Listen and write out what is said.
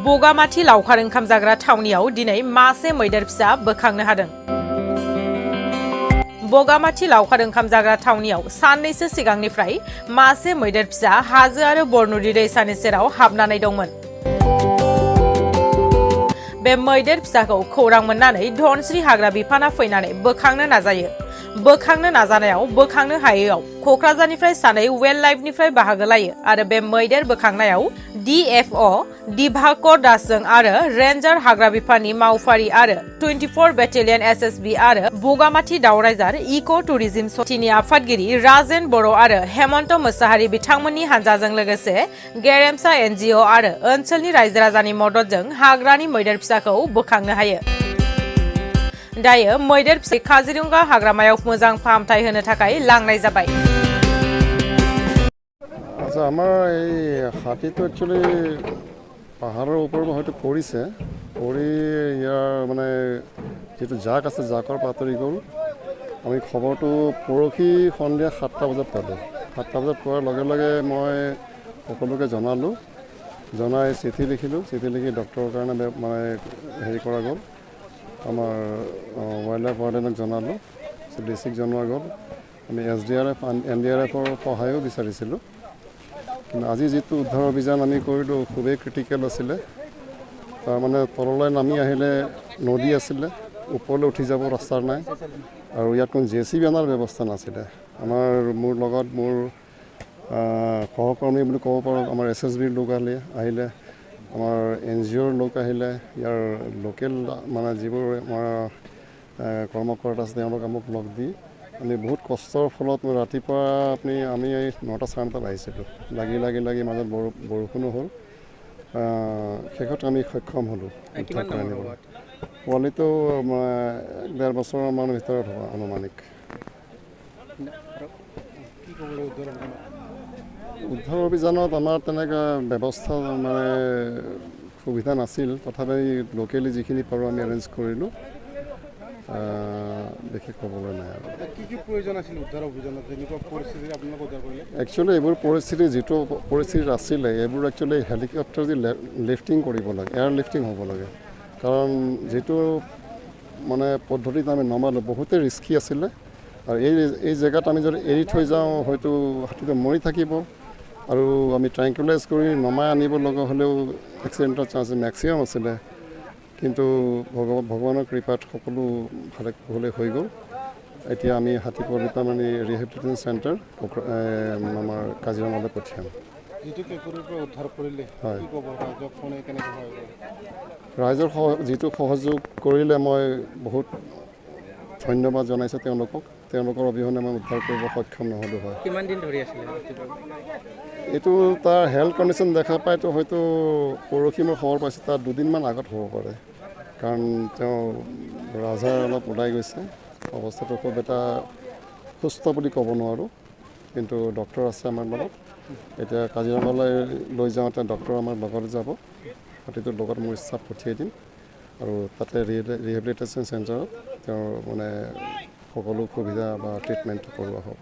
बगामाथि लावखार ओंखाम जाग्रा थावनियाव दिनै मासे मैदेर फिसा बोखांनो हादों। बगामाथि लावखार ओंखाम जाग्रा थावनियाव साननैसो सिगांनिफ्राय मासे मैदेर फिसा हाजो आरो बरनुदि दैसानि सेराव हाबनानै दंमोन। बे मैदेर फिसाखौ खौरां मोननानै धनस्री हाग्रा बिफाना फैनानै बोखांनो नाजायो। बोखांनो नाजानायाव बोखांनो हायैयाव कक्राझारनिफ्राय सानै वेल लाइफनिफ्राय बाहागो लायो आरो बे मैदेर बोखांनायाव DFO दिभाकर दासजों आरो रेन्जार हाग्रा बिफाननि मावफारि आरो 24 बेटेलियन SSB आरो बगामाथि दावराइजार इक' टुरिज्म समितिनि आफादगिरि राजेन बर' आरो हेमन्त मोसाहारि बिथांमोननि हानजाजों लोगोसे गेरेमसा NGO आरो ओनसोलनि रायजो राजानि मददजों हाग्रानि मैदेर फिसाखौ बोखांनो हायो। दायो मैदेर फिसा काजिरंगा हाग्रामायाव मोजां फाहामथाय होनो थाखाय लांनाय जाबाय। আচ্ছা আমাৰ এই হাতীটো একচুৱেলি পাহাৰৰ ওপৰত হয়তো পৰিছে, পৰি ইয়াৰ মানে যিটো জাক আছে জাকৰ পাতৰি গ'ল। আমি খবৰটো পৰহি সন্ধিয়া 7টা বজাত পালোঁ। 7টা বজাত পোৱাৰ লগে লগে মই সকলোকে জনালোঁ, জনাই চিঠি লিখিলোঁ। চিঠি লিখি ডক্টৰৰ কাৰণে মানে হেৰি কৰা গ'ল, আমাৰ ৱাইল্ড লাইফ ৱাৰ্ডেনক জনালোঁ, ডিচিক জনোৱা গ'ল। আমি SDRF NDRFৰ সহায়ো বিচাৰিছিলোঁ। কিন্তু আজি যিটো উদ্ধাৰ অভিযান আমি কৰিলোঁ খুবেই ক্ৰিটিকেল আছিলে। তাৰমানে তললৈ নামি আহিলে নদী আছিলে, ওপৰলৈ উঠি যাব ৰাস্তা নাই আৰু ইয়াত কোনো JCB অনাৰ ব্যৱস্থা নাছিলে। মোৰ লগত মোৰ সহকৰ্মী বুলি ক'ব পাৰোঁ, আমাৰ SSBৰ লোক আহিলে, আমাৰ NGOৰ লোক আহিলে, ইয়াৰ লোকেল মানে যিবোৰ আমাৰ কৰ্মকৰ্তা আছে তেওঁলোক আমাক লগ দি আমি বহুত কষ্টৰ ফলত ৰাতিপুৱা আমি 9টা 9:30 আহিছিলোঁ। লাগি মাজত বৰষুণো হ'ল। শেষত আমি সক্ষম হ'লোঁ উদ্ধাৰ কৰি আনিবলৈ। পোৱালিটো 1.5 বছৰমানৰ ভিতৰত হ'ব আনুমানিক। উদ্ধাৰ অভিযানত আমাৰ তেনেকুৱা ব্যৱস্থা মানে সুবিধা নাছিল, তথাপি লোকেলি যিখিনি পাৰোঁ আমি এৰেঞ্জ কৰিলোঁ। বিশেষ ক'বলৈ নাই আৰু। কি প্ৰয়োজন আছিল উদ্ধাৰ অভিযানত, যেনেকুৱা পৰিস্থিতি আপোনালোক উদ্ধাৰ কৰিলে? একচুৱেলি এইবোৰ পৰিস্থিতি যিটো পৰিস্থিতিত আছিলে এইবোৰ একচুৱেলি হেলিকপ্টাৰ দি লিফটিং কৰিব লাগে, এয়াৰ লিফটিং হ'ব লাগে। কাৰণ যিটো মানে পদ্ধতিত আমি নমালোঁ বহুতেই ৰিস্কি আছিলে আৰু এই জেগাত আমি যদি এৰি থৈ যাওঁ হয়তো হাতীটো মৰি থাকিব আৰু আমি ট্ৰেংকুলাইজ কৰি নমাই আনিব লগা হ'লেও এক্সিডেণ্টৰ চান্স মেক্সিমাম আছিলে। কিন্তু ভগৱানৰ কৃপাত সকলো ভালে হৈ গ'ল। এতিয়া আমি হাতী পোৱালিটো মানে ৰিহেবিলিটেশ্যন চেণ্টাৰ আমাৰ কাজিৰঙালৈ পঠিয়াম। ৰাইজৰ যিটো সহযোগ কৰিলে মই বহুত ধন্যবাদ জনাইছোঁ তেওঁলোকৰ অবিহনে মই উদ্ধাৰ কৰিব সক্ষম নহ'লোঁ হয়। কিমান দিন ধৰি আছিলে? এইটো তাৰ হেল্থ কণ্ডিশ্যন দেখা পাইতো হয়তো পৰহি মই খবৰ পাইছোঁ তাৰ 2 দিনমান আগত হ'ব পাৰে, কাৰণ তেওঁ ৰাজহাড় অলপ ওলাই গৈছে। অৱস্থাটো খুব এটা সুস্থ বুলি ক'ব নোৱাৰোঁ, কিন্তু ডক্টৰ আছে আমাৰ লগত। এতিয়া কাজিৰঙালৈ লৈ যাওঁতে ডক্টৰ আমাৰ লগত যাব, হাতীটোৰ লগত মোৰ ষ্টাফ পঠিয়াই দিম আৰু তাতে ৰিহেবিলিটেশ্যন চেণ্টাৰত তেওঁৰ মানে সকলো সুবিধা বা ট্ৰিটমেণ্ট কৰোৱা হ'ব।